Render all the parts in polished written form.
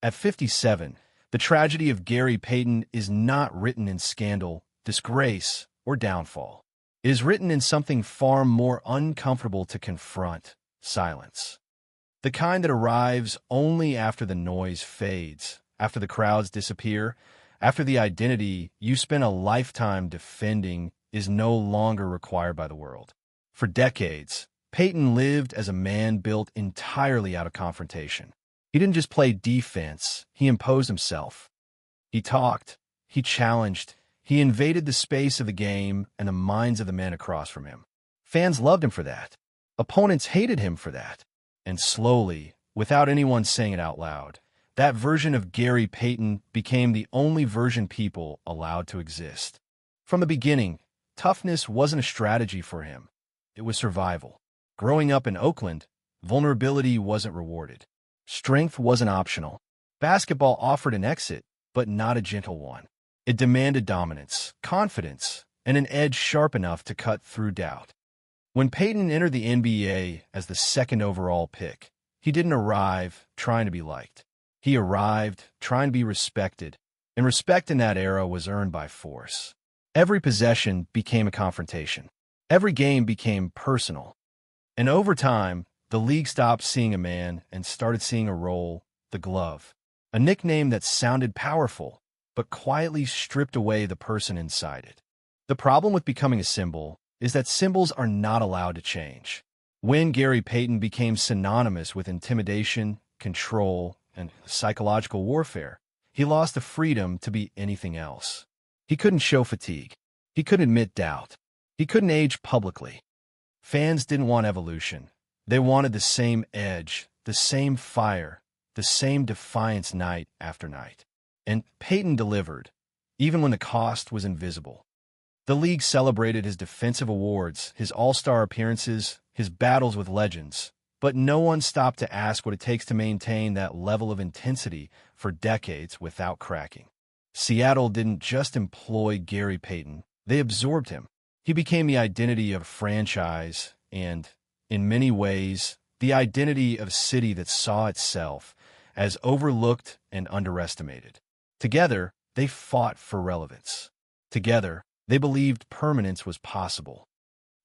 At 57, the tragedy of Gary Payton is not written in scandal, disgrace, or downfall. It is written in something far more uncomfortable to confront: silence. The kind that arrives only after the noise fades, after the crowds disappear, after the identity you spent a lifetime defending is no longer required by the world. For decades, Payton lived as a man built entirely out of confrontation. He didn't just play defense, he imposed himself. He talked, he challenged, he invaded the space of the game and the minds of the men across from him. Fans loved him for that. Opponents hated him for that. And slowly, without anyone saying it out loud, that version of Gary Payton became the only version people allowed to exist. From the beginning, toughness wasn't a strategy for him. It was survival. Growing up in Oakland, vulnerability wasn't rewarded. Strength wasn't optional. Basketball offered an exit, but not a gentle one. It demanded dominance, confidence, and an edge sharp enough to cut through doubt. When Payton entered the NBA as the second overall pick, he didn't arrive trying to be liked. He arrived trying to be respected, and respect in that era was earned by force. Every possession became a confrontation. Every game became personal. And over time, the league stopped seeing a man and started seeing a role: the glove. A nickname that sounded powerful, but quietly stripped away the person inside it. The problem with becoming a symbol is that symbols are not allowed to change. When Gary Payton became synonymous with intimidation, control, and psychological warfare, he lost the freedom to be anything else. He couldn't show fatigue. He couldn't admit doubt. He couldn't age publicly. Fans didn't want evolution. They wanted the same edge, the same fire, the same defiance night after night. And Payton delivered, even when the cost was invisible. The league celebrated his defensive awards, his all-star appearances, his battles with legends, but no one stopped to ask what it takes to maintain that level of intensity for decades without cracking. Seattle didn't just employ Gary Payton, they absorbed him. He became the identity of a franchise and, in many ways, the identity of a city that saw itself as overlooked and underestimated. Together, they fought for relevance. Together, they believed permanence was possible.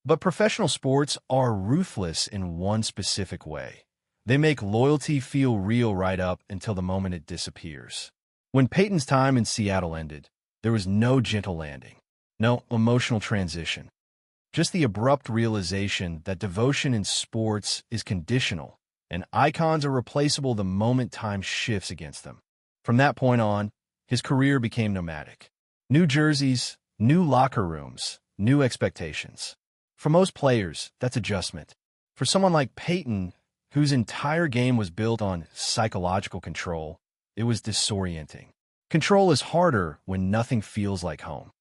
But professional sports are ruthless in one specific way. They make loyalty feel real right up until the moment it disappears. When Payton's time in Seattle ended, there was no gentle landing, no emotional transition. Just the abrupt realization that devotion in sports is conditional, and icons are replaceable the moment time shifts against them. From that point on, his career became nomadic. New jerseys, new locker rooms, new expectations. For most players, that's adjustment. For someone like Payton, whose entire game was built on psychological control, it was disorienting. Control is harder when nothing feels like home.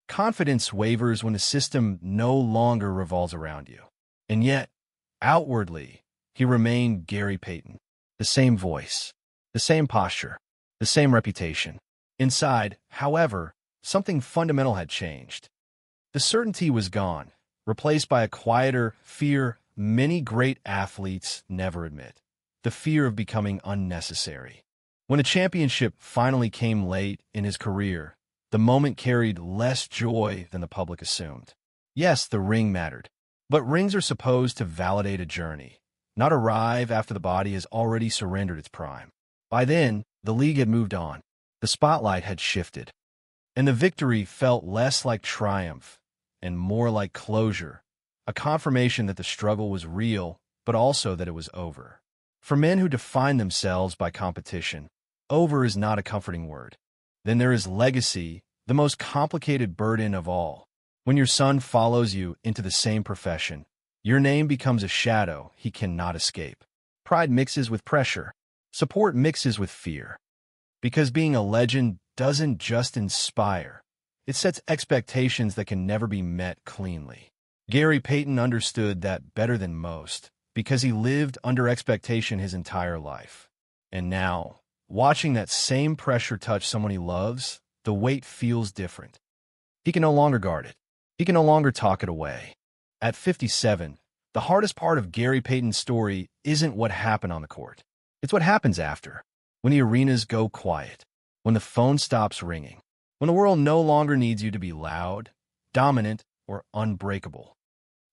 Confidence wavers when the system no longer revolves around you. And yet, outwardly, he remained Gary Payton. The same voice, the same posture, the same reputation. Inside, however, something fundamental had changed. The certainty was gone, replaced by a quieter fear many great athletes never admit: the fear of becoming unnecessary. When a championship finally came late in his career, the moment carried less joy than the public assumed. Yes, the ring mattered, but rings are supposed to validate a journey, not arrive after the body has already surrendered its prime. By then, the league had moved on. The spotlight had shifted, and the victory felt less like triumph and more like closure, a confirmation that the struggle was real, but also that it was over. For men who define themselves by competition, over is not a comforting word. Then there is legacy, the most complicated burden of all. When your son follows you into the same profession, your name becomes a shadow he cannot escape. Pride mixes with pressure. Support mixes with fear. Because being a legend doesn't just inspire, it sets expectations that can never be met cleanly. Gary Payton understood that better than most, because he lived under expectation his entire life. And now, watching that same pressure touch someone he loves, the weight feels different. He can no longer guard it. He can no longer talk it away. At 57, the hardest part of Gary Payton's story isn't what happened on the court. It's what happens after. when the arenas go quiet, when the phone stops ringing, when the world no longer needs you to be loud, dominant, or unbreakable.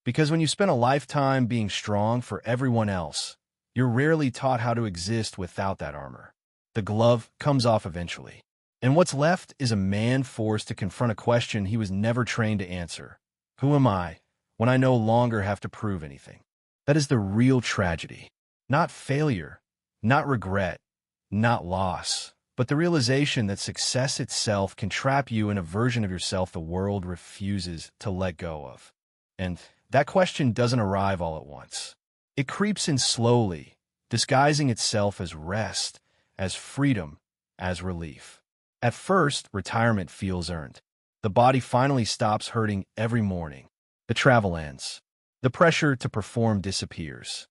Because when you spend a lifetime being strong for everyone else, you're rarely taught how to exist without that armor. The glove comes off eventually, and what's left is a man forced to confront a question he was never trained to answer. Who am I when I no longer have to prove anything? That is the real tragedy. Not failure, not regret, not loss, but the realization that success itself can trap you in a version of yourself the world refuses to let go of. And that question doesn't arrive all at once. It creeps in slowly, disguising itself as rest, as freedom, as relief. At first, retirement feels earned. The body finally stops hurting every morning. The travel ends. The pressure to perform disappears.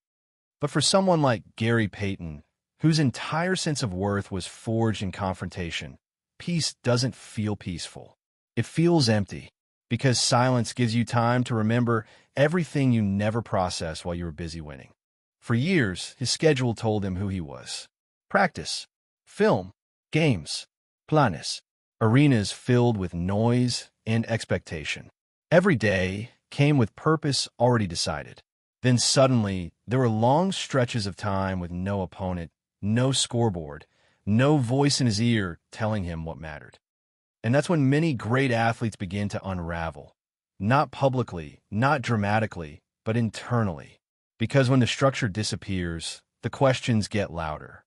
But for someone like Gary Payton, whose entire sense of worth was forged in confrontation, peace doesn't feel peaceful. It feels empty, because silence gives you time to remember everything you never processed while you were busy winning. For years, his schedule told him who he was. Practice, film, games, planes, arenas filled with noise and expectation. Every day came with purpose already decided. Then suddenly, there were long stretches of time with no opponent, no scoreboard, no voice in his ear telling him what mattered. And that's when many great athletes begin to unravel. Not publicly, not dramatically, but internally. Because when the structure disappears, the questions get louder.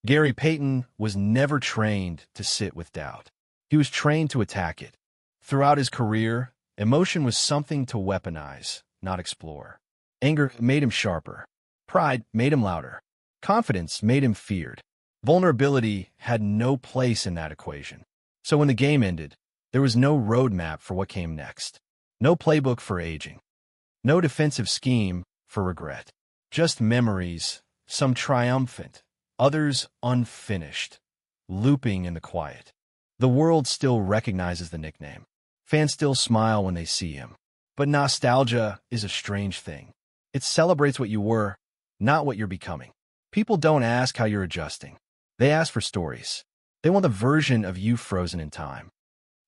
Gary Payton was never trained to sit with doubt. He was trained to attack it. Throughout his career, emotion was something to weaponize, not explore. Anger made him sharper. Pride made him louder. Confidence made him feared. Vulnerability had no place in that equation. So when the game ended, there was no roadmap for what came next. No playbook for aging. No defensive scheme for regret. Just memories, some triumphant, others unfinished, looping in the quiet. The world still recognizes the nickname. Fans still smile when they see him. But nostalgia is a strange thing. It celebrates what you were, not what you're becoming. People don't ask how you're adjusting. They ask for stories. They want the version of you frozen in time.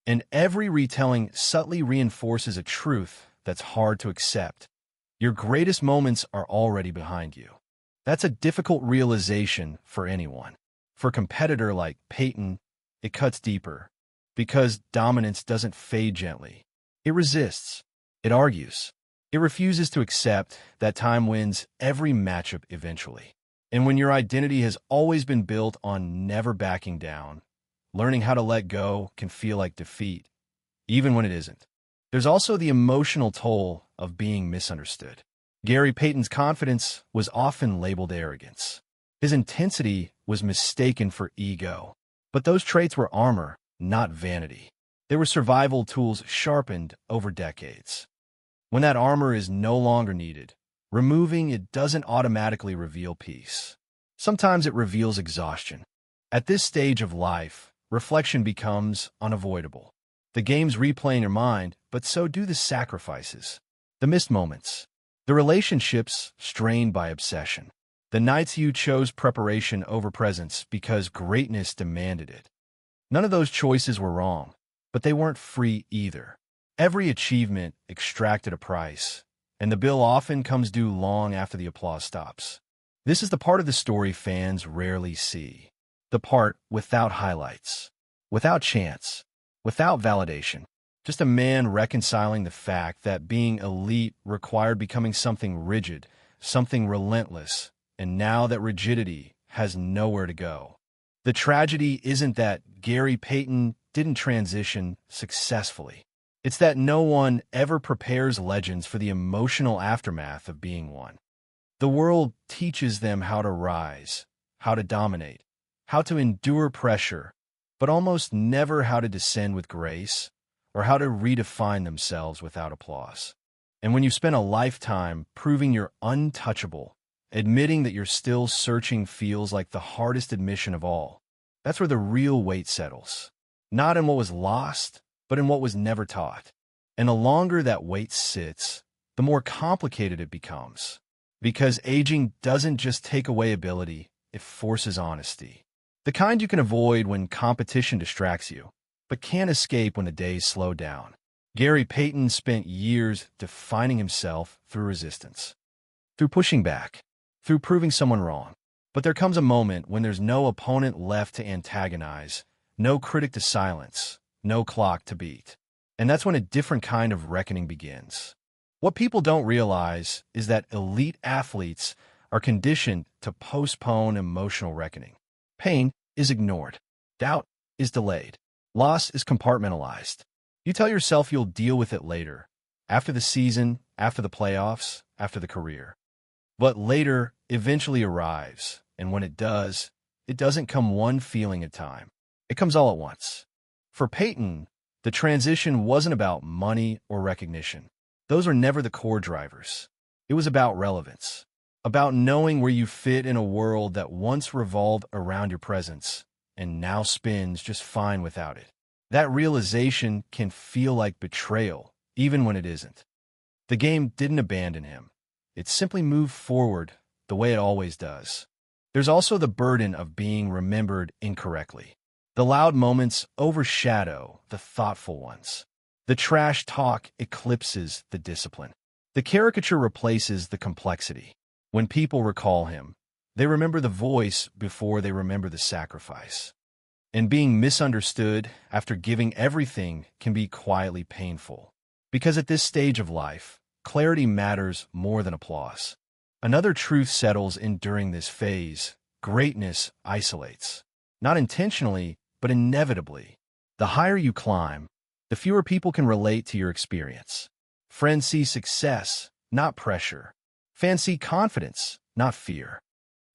And every retelling subtly reinforces a truth that's hard to accept. Your greatest moments are already behind you. That's a difficult realization for anyone. For a competitor like Payton, it cuts deeper. Because dominance doesn't fade gently. It resists. It argues. It refuses to accept that time wins every matchup eventually. And when your identity has always been built on never backing down, learning how to let go can feel like defeat, even when it isn't. There's also the emotional toll of being misunderstood. Gary Payton's confidence was often labeled arrogance. His intensity was mistaken for ego. But those traits were armor, not vanity. They were survival tools sharpened over decades. When that armor is no longer needed, removing it doesn't automatically reveal peace. Sometimes it reveals exhaustion. At this stage of life, reflection becomes unavoidable. The games replay in your mind, but so do the sacrifices, the missed moments, the relationships strained by obsession, the nights you chose preparation over presence because greatness demanded it. None of those choices were wrong, but they weren't free either. Every achievement extracted a price, and the bill often comes due long after the applause stops. This is the part of the story fans rarely see. The part without highlights, without chance, without validation. Just a man reconciling the fact that being elite required becoming something rigid, something relentless, and now that rigidity has nowhere to go. The tragedy isn't that Gary Payton didn't transition successfully. It's that no one ever prepares legends for the emotional aftermath of being one. The world teaches them how to rise, how to dominate, how to endure pressure, but almost never how to descend with grace or how to redefine themselves without applause. And when you spend a lifetime proving you're untouchable, admitting that you're still searching feels like the hardest admission of all. That's where the real weight settles. Not in what was lost, but in what was never taught. And the longer that weight sits, the more complicated it becomes. Because aging doesn't just take away ability, it forces honesty. The kind you can avoid when competition distracts you, but can't escape when the days slow down. Gary Payton spent years defining himself through resistance, through pushing back, through proving someone wrong. But there comes a moment when there's no opponent left to antagonize, no critic to silence, no clock to beat. And that's when a different kind of reckoning begins. What people don't realize is that elite athletes are conditioned to postpone emotional reckoning. Pain is ignored. Doubt is delayed. Loss is compartmentalized. You tell yourself you'll deal with it later, after the season, after the playoffs, after the career. But later eventually arrives, and when it does, it doesn't come one feeling at a time. It comes all at once. For Payton, the transition wasn't about money or recognition. Those were never the core drivers. It was about relevance, about knowing where you fit in a world that once revolved around your presence and now spins just fine without it. That realization can feel like betrayal, even when it isn't. The game didn't abandon him. It simply moved forward the way it always does. There's also the burden of being remembered incorrectly. The loud moments overshadow the thoughtful ones. The trash talk eclipses the discipline. The caricature replaces the complexity. When people recall him, they remember the voice before they remember the sacrifice. And being misunderstood after giving everything can be quietly painful. Because at this stage of life, clarity matters more than applause. Another truth settles in during this phase. Greatness isolates. Not intentionally, but inevitably. The higher you climb, the fewer people can relate to your experience. Friends see success, not pressure. Fans see confidence, not fear.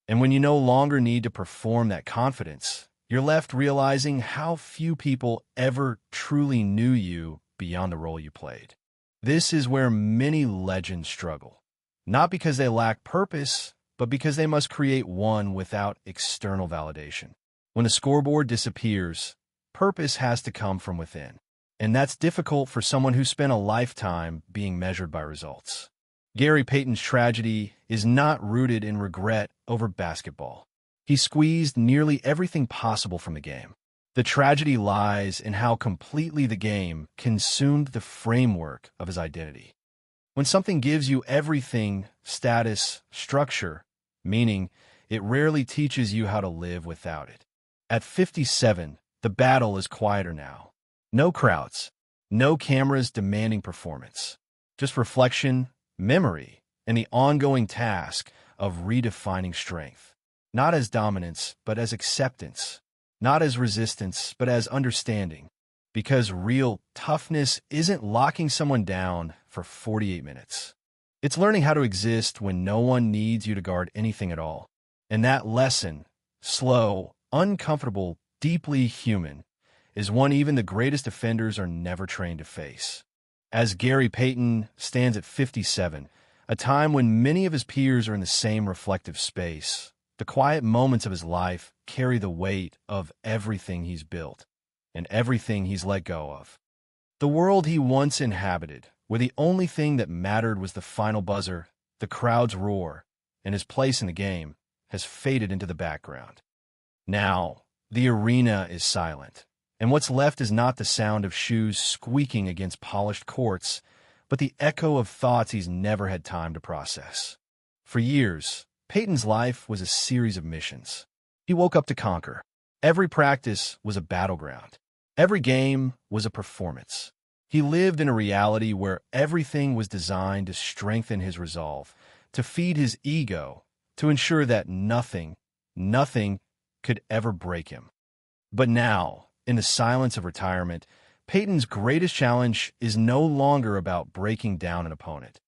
And when you no longer need to perform that confidence, you're left realizing how few people ever truly knew you beyond the role you played. This is where many legends struggle. Not because they lack purpose, but because they must create one without external validation. When the scoreboard disappears, purpose has to come from within. And that's difficult for someone who spent a lifetime being measured by results. Gary Payton's tragedy is not rooted in regret over basketball. He squeezed nearly everything possible from the game. The tragedy lies in how completely the game consumed the framework of his identity. When something gives you everything, status, structure, meaning, it rarely teaches you how to live without it. At 57, the battle is quieter now. No crowds, no cameras demanding performance. Just reflection, memory, and the ongoing task of redefining strength. Not as dominance, but as acceptance. Not as resistance, but as understanding. Because real toughness isn't locking someone down for 48 minutes. It's learning how to exist when no one needs you to guard anything at all. And that lesson, slow, uncomfortable, deeply human, is one even the greatest offenders are never trained to face. As Gary Payton stands at 57, a time when many of his peers are in the same reflective space, the quiet moments of his life carry the weight of everything he's built and everything he's let go of. The world he once inhabited, where the only thing that mattered was the final buzzer, the crowd's roar, and his place in the game, has faded into the background. Now, the arena is silent, and what's left is not the sound of shoes squeaking against polished courts, but the echo of thoughts he's never had time to process. For years, Payton's life was a series of missions. He woke up to conquer. Every practice was a battleground. Every game was a performance. He lived in a reality where everything was designed to strengthen his resolve, to feed his ego, to ensure that nothing could ever break him. But now, in the silence of retirement, Payton's greatest challenge is no longer about breaking down an opponent.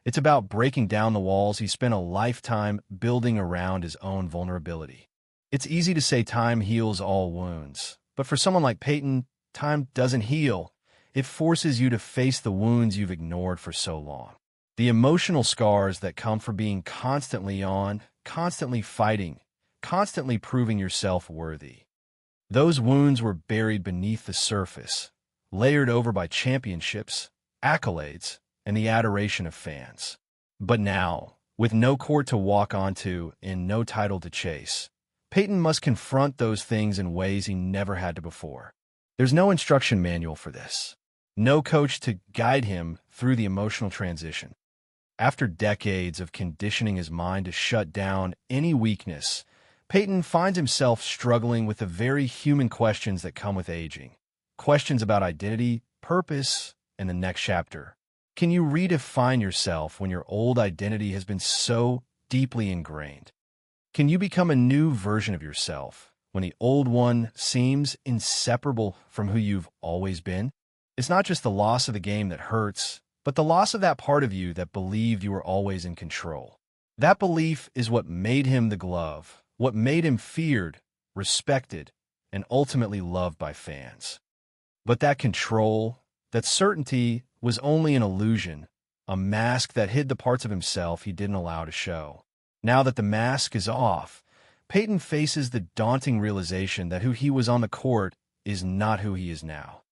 It's about breaking down the walls he spent a lifetime building around his own vulnerability. It's easy to say time heals all wounds, but for someone like Payton, time doesn't heal. It forces you to face the wounds you've ignored for so long. The emotional scars that come from being constantly on, constantly fighting, constantly proving yourself worthy. Those wounds were buried beneath the surface, layered over by championships, accolades, and the adoration of fans. But now, with no court to walk onto and no title to chase, Payton must confront those things in ways he never had to before. There's no instruction manual for this. No coach to guide him through the emotional transition. After decades of conditioning his mind to shut down any weakness, Payton finds himself struggling with the very human questions that come with aging. Questions about identity, purpose, and the next chapter. Can you redefine yourself when your old identity has been so deeply ingrained? Can you become a new version of yourself when the old one seems inseparable from who you've always been? It's not just the loss of the game that hurts, but the loss of that part of you that believed you were always in control. That belief is what made him the glove, what made him feared, respected, and ultimately loved by fans. But that control, that certainty, was only an illusion, a mask that hid the parts of himself he didn't allow to show. Now that the mask is off, Payton faces the daunting realization that who he was on the court is not who he is now.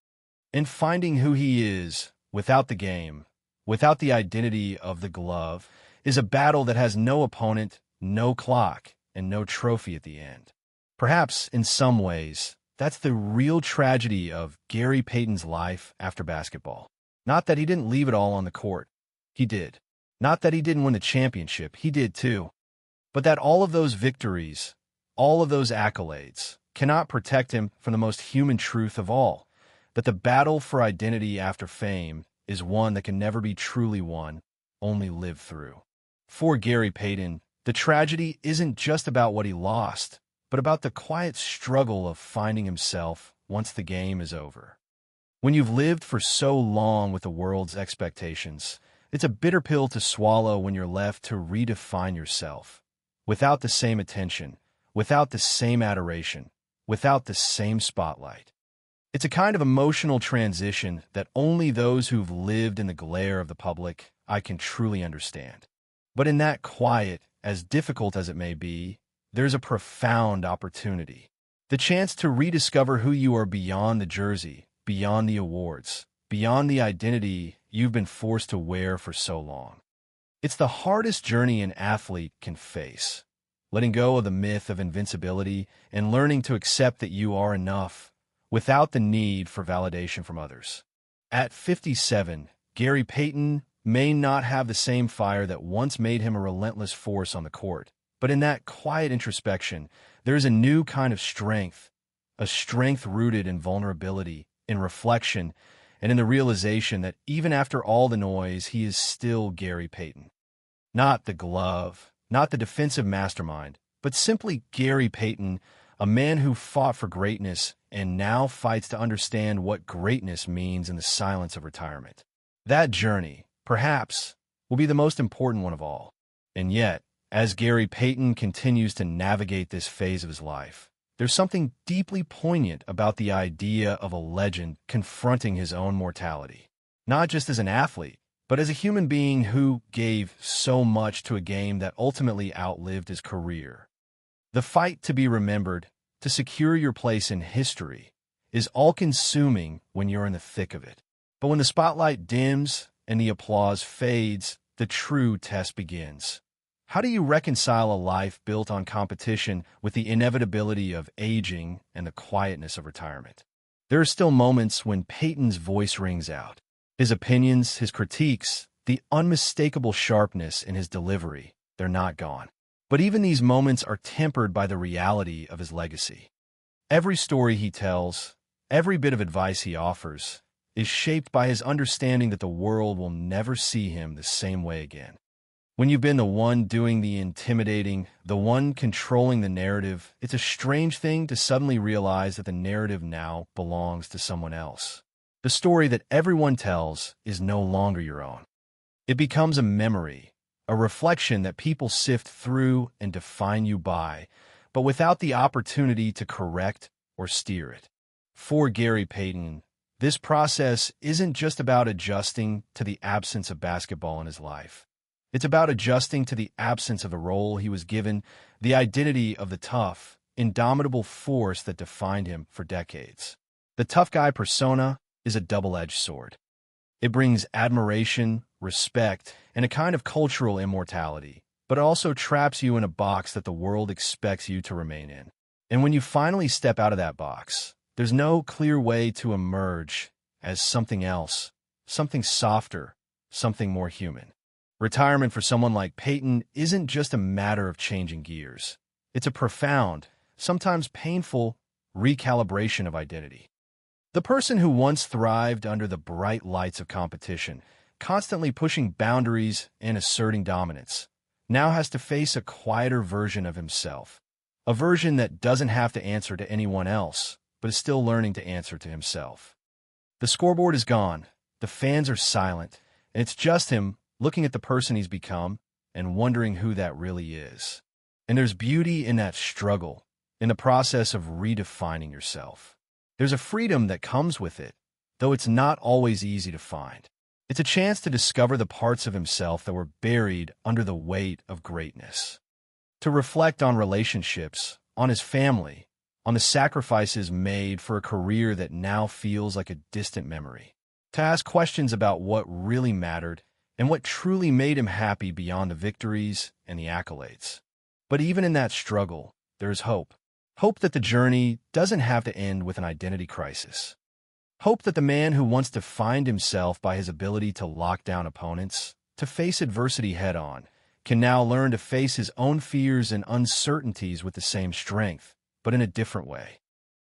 And finding who he is, without the game, without the identity of the glove, is a battle that has no opponent, no clock, and no trophy at the end. Perhaps, in some ways, that's the real tragedy of Gary Payton's life after basketball. Not that he didn't leave it all on the court. He did. Not that he didn't win the championship. He did too. But that all of those victories, all of those accolades, cannot protect him from the most human truth of all, that the battle for identity after fame is one that can never be truly won, only lived through. For Gary Payton, the tragedy isn't just about what he lost, but about the quiet struggle of finding himself once the game is over. When you've lived for so long with the world's expectations, it's a bitter pill to swallow when you're left to redefine yourself. Without the same attention, without the same adoration, without the same spotlight. It's a kind of emotional transition that only those who've lived in the glare of the public eye can truly understand. But in that quiet, as difficult as it may be, there's a profound opportunity. The chance to rediscover who you are beyond the jersey, beyond the awards, beyond the identity you've been forced to wear for so long. It's the hardest journey an athlete can face, letting go of the myth of invincibility and learning to accept that you are enough without the need for validation from others. At 57, Gary Payton may not have the same fire that once made him a relentless force on the court, but in that quiet introspection, there's a new kind of strength, a strength rooted in vulnerability, in reflection, and in the realization that even after all the noise, he is still Gary Payton. Not the glove, not the defensive mastermind, but simply Gary Payton, a man who fought for greatness and now fights to understand what greatness means in the silence of retirement. That journey, perhaps, will be the most important one of all. And yet, as Gary Payton continues to navigate this phase of his life, there's something deeply poignant about the idea of a legend confronting his own mortality. Not just as an athlete, but as a human being who gave so much to a game that ultimately outlived his career. The fight to be remembered, to secure your place in history, is all-consuming when you're in the thick of it. But when the spotlight dims and the applause fades, the true test begins. How do you reconcile a life built on competition with the inevitability of aging and the quietness of retirement? There are still moments when Payton's voice rings out. His opinions, his critiques, the unmistakable sharpness in his delivery, they're not gone. But even these moments are tempered by the reality of his legacy. Every story he tells, every bit of advice he offers, is shaped by his understanding that the world will never see him the same way again. When you've been the one doing the intimidating, the one controlling the narrative, it's a strange thing to suddenly realize that the narrative now belongs to someone else. The story that everyone tells is no longer your own. It becomes a memory, a reflection that people sift through and define you by, but without the opportunity to correct or steer it. For Gary Payton, this process isn't just about adjusting to the absence of basketball in his life. It's about adjusting to the absence of the role he was given, the identity of the tough, indomitable force that defined him for decades. The tough guy persona is a double-edged sword. It brings admiration, respect, and a kind of cultural immortality, but it also traps you in a box that the world expects you to remain in. And when you finally step out of that box, there's no clear way to emerge as something else, something softer, something more human. Retirement for someone like Payton isn't just a matter of changing gears. It's a profound, sometimes painful, recalibration of identity. The person who once thrived under the bright lights of competition, constantly pushing boundaries and asserting dominance, now has to face a quieter version of himself, a version that doesn't have to answer to anyone else, but is still learning to answer to himself. The scoreboard is gone, the fans are silent, and it's just him looking at the person he's become and wondering who that really is. And there's beauty in that struggle, in the process of redefining yourself. There's a freedom that comes with it, though it's not always easy to find. It's a chance to discover the parts of himself that were buried under the weight of greatness. To reflect on relationships, on his family, on the sacrifices made for a career that now feels like a distant memory. To ask questions about what really mattered and what truly made him happy beyond the victories and the accolades. But even in that struggle, there is hope. Hope that the journey doesn't have to end with an identity crisis. Hope that the man who wants to find himself by his ability to lock down opponents, to face adversity head-on, can now learn to face his own fears and uncertainties with the same strength, but in a different way.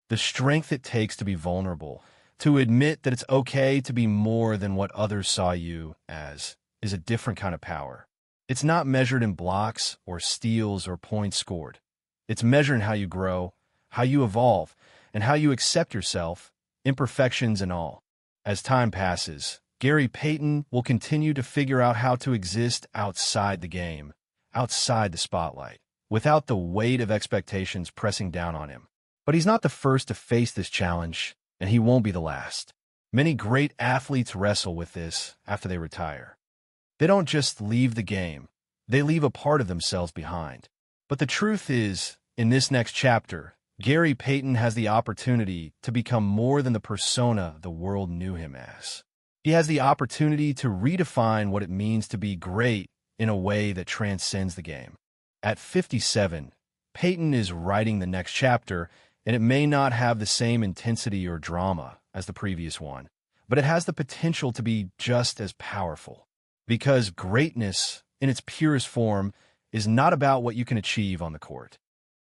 The strength it takes to be vulnerable, to admit that it's okay to be more than what others saw you as, is a different kind of power. It's not measured in blocks or steals or points scored. It's measured in how you grow, how you evolve, and how you accept yourself, imperfections and all. As time passes, Gary Payton will continue to figure out how to exist outside the game, outside the spotlight, without the weight of expectations pressing down on him. But he's not the first to face this challenge, and he won't be the last. Many great athletes wrestle with this after they retire. They don't just leave the game, they leave a part of themselves behind. But the truth is, in this next chapter, Gary Payton has the opportunity to become more than the persona the world knew him as. He has the opportunity to redefine what it means to be great in a way that transcends the game. At 57, Payton is writing the next chapter, and it may not have the same intensity or drama as the previous one, but it has the potential to be just as powerful. Because greatness, in its purest form, is not about what you can achieve on the court.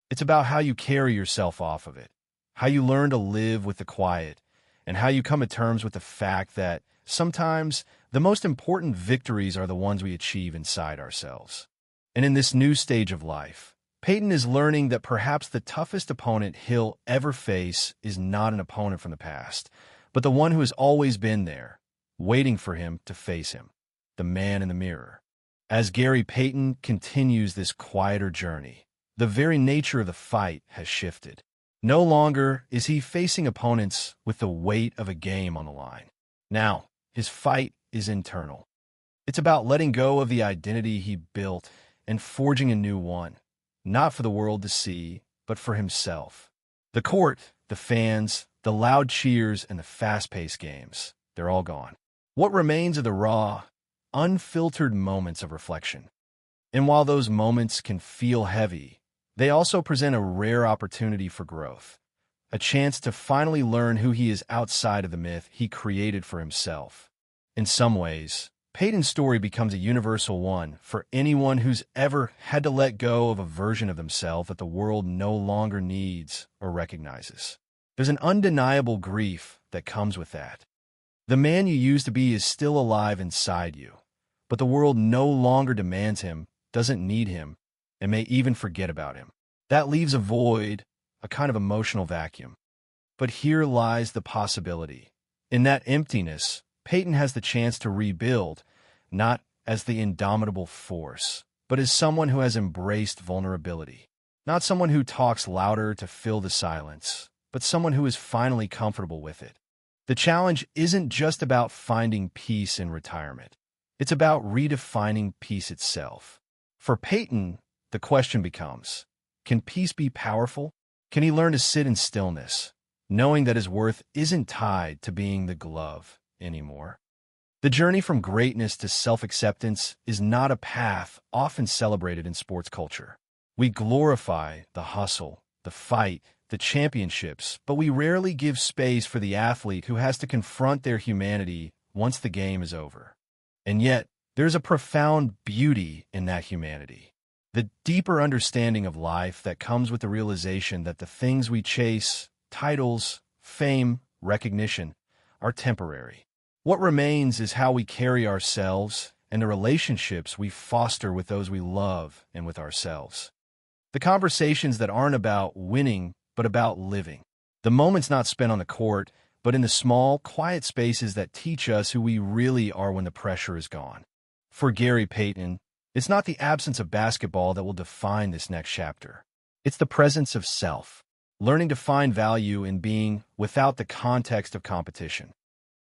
It's about how you carry yourself off of it, how you learn to live with the quiet, and how you come to terms with the fact that sometimes the most important victories are the ones we achieve inside ourselves. And in this new stage of life, Payton is learning that perhaps the toughest opponent he'll ever face is not an opponent from the past, but the one who has always been there, waiting for him to face him, the man in the mirror. As Gary Payton continues this quieter journey, the very nature of the fight has shifted. No longer is he facing opponents with the weight of a game on the line. Now, his fight is internal. It's about letting go of the identity he built and forging a new one, not for the world to see, but for himself. The court, the fans, the loud cheers, and the fast-paced games, they're all gone. What remains are the raw, unfiltered moments of reflection. And while those moments can feel heavy, they also present a rare opportunity for growth, a chance to finally learn who he is outside of the myth he created for himself. In some ways, Payton's story becomes a universal one for anyone who's ever had to let go of a version of themselves that the world no longer needs or recognizes. There's an undeniable grief that comes with that. The man you used to be is still alive inside you, but the world no longer demands him, doesn't need him, and may even forget about him. That leaves a void, a kind of emotional vacuum. But here lies the possibility. In that emptiness, Payton has the chance to rebuild, not as the indomitable force, but as someone who has embraced vulnerability. Not someone who talks louder to fill the silence, but someone who is finally comfortable with it. The challenge isn't just about finding peace in retirement. It's about redefining peace itself. For Payton, the question becomes, can peace be powerful? Can he learn to sit in stillness, knowing that his worth isn't tied to being the glove anymore? The journey from greatness to self-acceptance is not a path often celebrated in sports culture. We glorify the hustle, the fight, the championships, but we rarely give space for the athlete who has to confront their humanity once the game is over. And yet, there's a profound beauty in that humanity. The deeper understanding of life that comes with the realization that the things we chase, titles, fame, recognition, are temporary. What remains is how we carry ourselves and the relationships we foster with those we love and with ourselves. The conversations that aren't about winning, but about living. The moments not spent on the court, but in the small, quiet spaces that teach us who we really are when the pressure is gone. For Gary Payton, it's not the absence of basketball that will define this next chapter. It's the presence of self, learning to find value in being without the context of competition.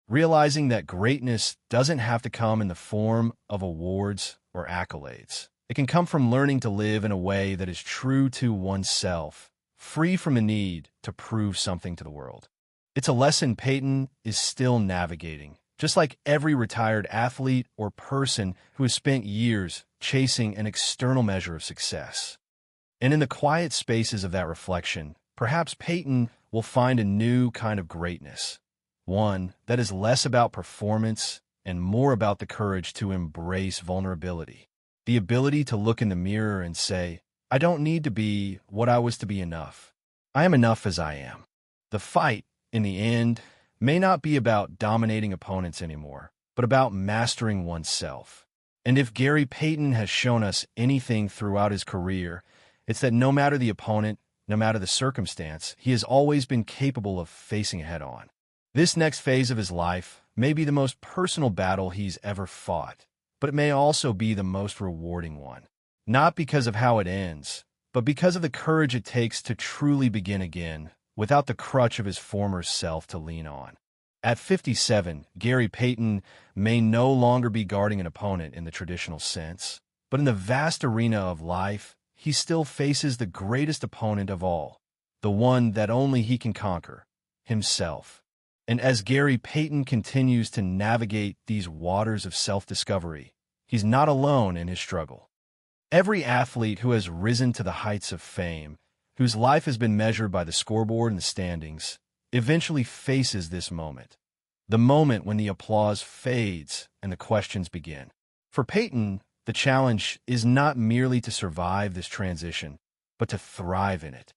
Realizing that greatness doesn't have to come in the form of awards or accolades. It can come from learning to live in a way that is true to oneself, free from the need to prove something to the world. It's a lesson Payton is still navigating, just like every retired athlete or person who has spent years chasing an external measure of success. And in the quiet spaces of that reflection, perhaps Payton will find a new kind of greatness. One that is less about performance and more about the courage to embrace vulnerability. The ability to look in the mirror and say, I don't need to be what I was to be enough. I am enough as I am. The fight, in the end, may not be about dominating opponents anymore, but about mastering oneself. And if Gary Payton has shown us anything throughout his career, it's that no matter the opponent, no matter the circumstance, he has always been capable of facing it head-on. This next phase of his life may be the most personal battle he's ever fought, but it may also be the most rewarding one. Not because of how it ends, but because of the courage it takes to truly begin again without the crutch of his former self to lean on. At 57, Gary Payton may no longer be guarding an opponent in the traditional sense, but in the vast arena of life, he still faces the greatest opponent of all, the one that only he can conquer, himself. And as Gary Payton continues to navigate these waters of self-discovery, he's not alone in his struggle. Every athlete who has risen to the heights of fame, whose life has been measured by the scoreboard and the standings, eventually faces this moment. The moment when the applause fades and the questions begin. For Payton, the challenge is not merely to survive this transition, but to thrive in it.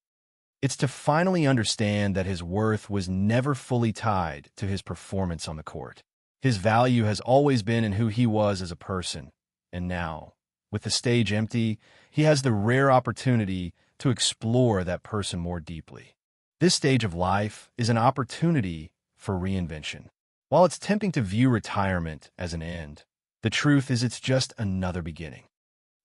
It's to finally understand that his worth was never fully tied to his performance on the court. His value has always been in who he was as a person, and now, with the stage empty, he has the rare opportunity to explore that person more deeply. This stage of life is an opportunity for reinvention. While it's tempting to view retirement as an end, the truth is it's just another beginning.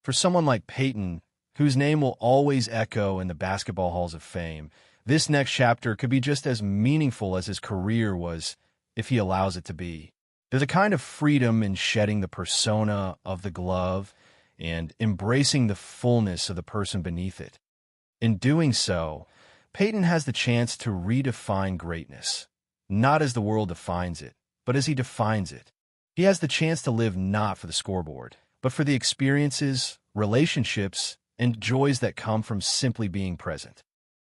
For someone like Payton, whose name will always echo in the basketball halls of fame, this next chapter could be just as meaningful as his career was, if he allows it to be. There's a kind of freedom in shedding the persona of the glove and embracing the fullness of the person beneath it. In doing so, Payton has the chance to redefine greatness, not as the world defines it, but as he defines it. He has the chance to live not for the scoreboard, but for the experiences, relationships, and joys that come from simply being present.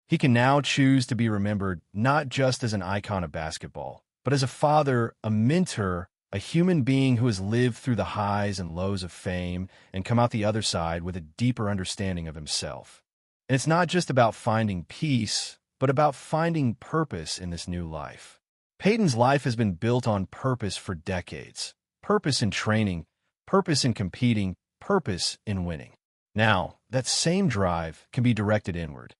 He can now choose to be remembered not just as an icon of basketball, but as a father, a mentor, a human being who has lived through the highs and lows of fame and come out the other side with a deeper understanding of himself. And it's not just about finding peace, but about finding purpose in this new life. Payton's life has been built on purpose for decades. Purpose in training, purpose in competing, purpose in winning. Now, that same drive can be directed inward.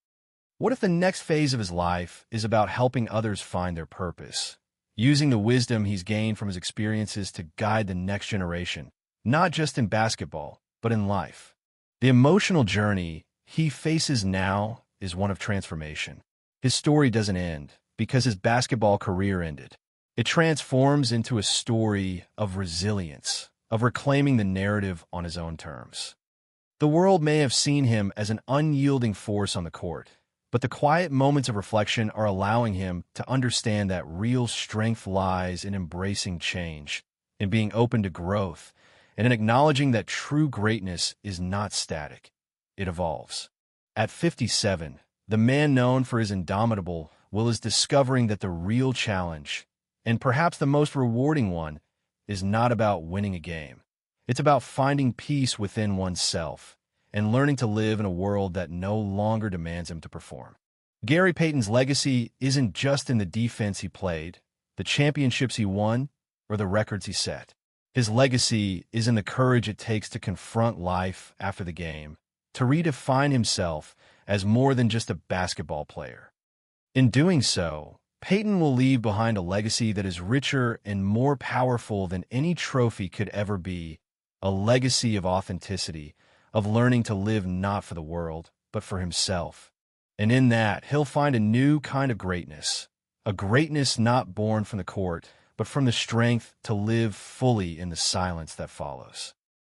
What if the next phase of his life is about helping others find their purpose, using the wisdom he's gained from his experiences to guide the next generation, not just in basketball, but in life? The emotional journey he faces now is one of transformation. His story doesn't end because his basketball career ended. It transforms into a story of resilience, of reclaiming the narrative on his own terms. The world may have seen him as an unyielding force on the court, but the quiet moments of reflection are allowing him to understand that real strength lies in embracing change, in being open to growth, and in acknowledging that true greatness is not static. It evolves. At 57, the man known for his indomitable will is discovering that the real challenge, and perhaps the most rewarding one, is not about winning a game. It's about finding peace within oneself and learning to live in a world that no longer demands him to perform. Gary Payton's legacy isn't just in the defense he played, the championships he won, or the records he set. His legacy is in the courage it takes to confront life after the game, to redefine himself as more than just a basketball player. In doing so, Payton will leave behind a legacy that is richer and more powerful than any trophy could ever be, a legacy of authenticity, of learning to live not for the world, but for himself. And in that, he'll find a new kind of greatness, a greatness not born from the court, but from the strength to live fully in the silence that follows.